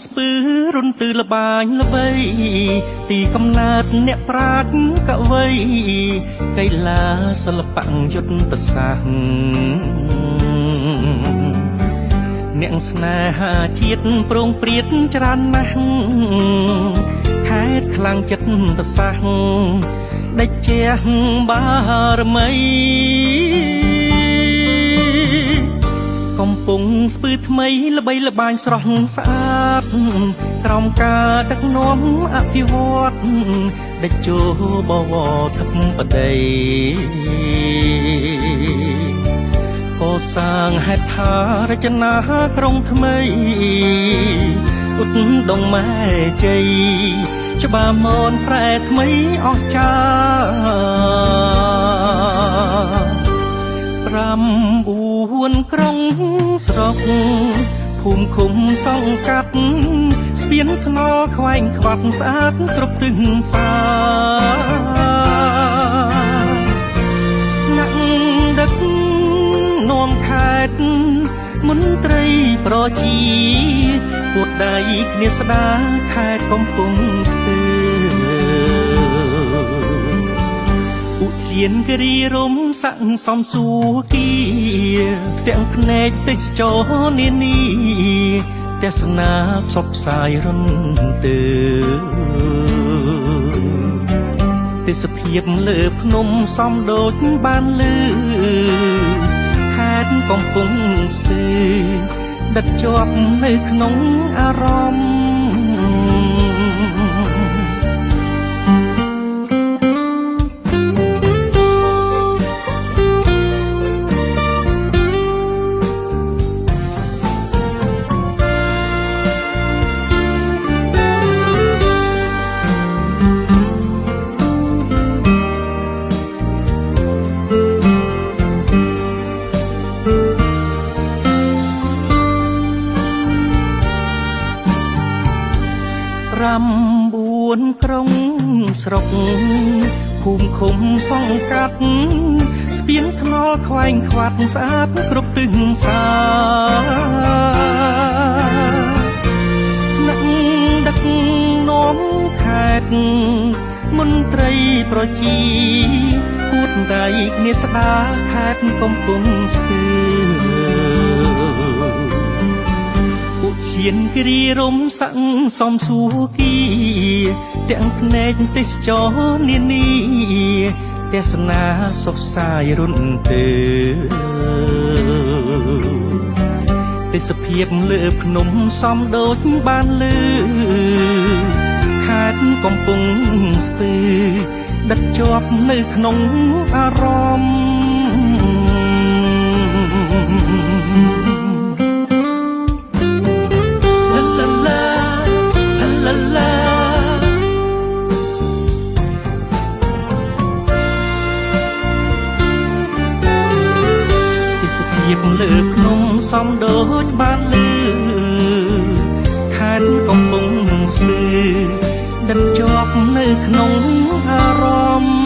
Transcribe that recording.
ស្ពឺរុនទឺលបាញល្បីទីកំណើតអ្នកប្រាជ្ញកវីកីឡាសិល្បៈយុទ្ធសាស្ត្រអ្នកស្នេហាជាតិប្រងព្រាតច្រើនណាស់ខេត្តខ្លាំងចិត្តប្រសាសដេចជះបារមីកំពុងស្ពឺថ្មីល្បីល្បាញស្រស់ស្អាតក្រោមការដឹកនាំអភិវឌ្ឍដេចជោបវធិបតីកសាងហេដ្ឋារចនាក្រុងថ្មីឧត្តដងម៉ែជ័យច្បារមនប្រែថ្មីអស្ចារ្យ9ក្រុងស្រុកភូមិឃុំសង្កាត់ស្ពានថ្នល់ខ្វែងខ្វាត់ស្អាតគ្រប់ទិសសាអ្នកដឹកនាំខេត្តមន្ត្រីប្រជាពួតដៃគ្នាស្ដារខេត្តកំពង់ស្ពឺឧទ្យានគិរីរំណ៍ស័ក្តិសមសួគ៌ទាំងភ្នែកទេសចរនានាទេសនាផ្សព្វផ្សាយរុនទើទេសភាពលើភ្នំសំដូចបានលឺខេត្តកំពង់ស្ពឺដិតជាប់នៅក្នុងអារម្មណ៍9ក្រុងស្រុកភូមិឃុំសង្កាត់ស្ពានថ្នល់ខ្វែងខ្វាត់ស្អាតគ្រប់ទិសសាអ្នកដឹកនាំខេត្តមន្ត្រីប្រជាពួតដៃគ្នាស្ដារខេត្តកំពង់ស្ពឺឧទ្យានគិរីរំណ៍ស័ក្តិសមសួគ៌ទាំងភ្នែកទេសចរនានាទេសនាសុខសាយរុនទើទេសភាពលើភ្នំសំដូចបានលឺខេត្តកំពង់ស្ពឺដិតជាប់នៅក្នុងអារម្មណ៍លើភ្នំសំដូចបានលឺខេត្តកំពង់ស្ពឺដិតជាប់នៅក្នុងអារម្មណ៍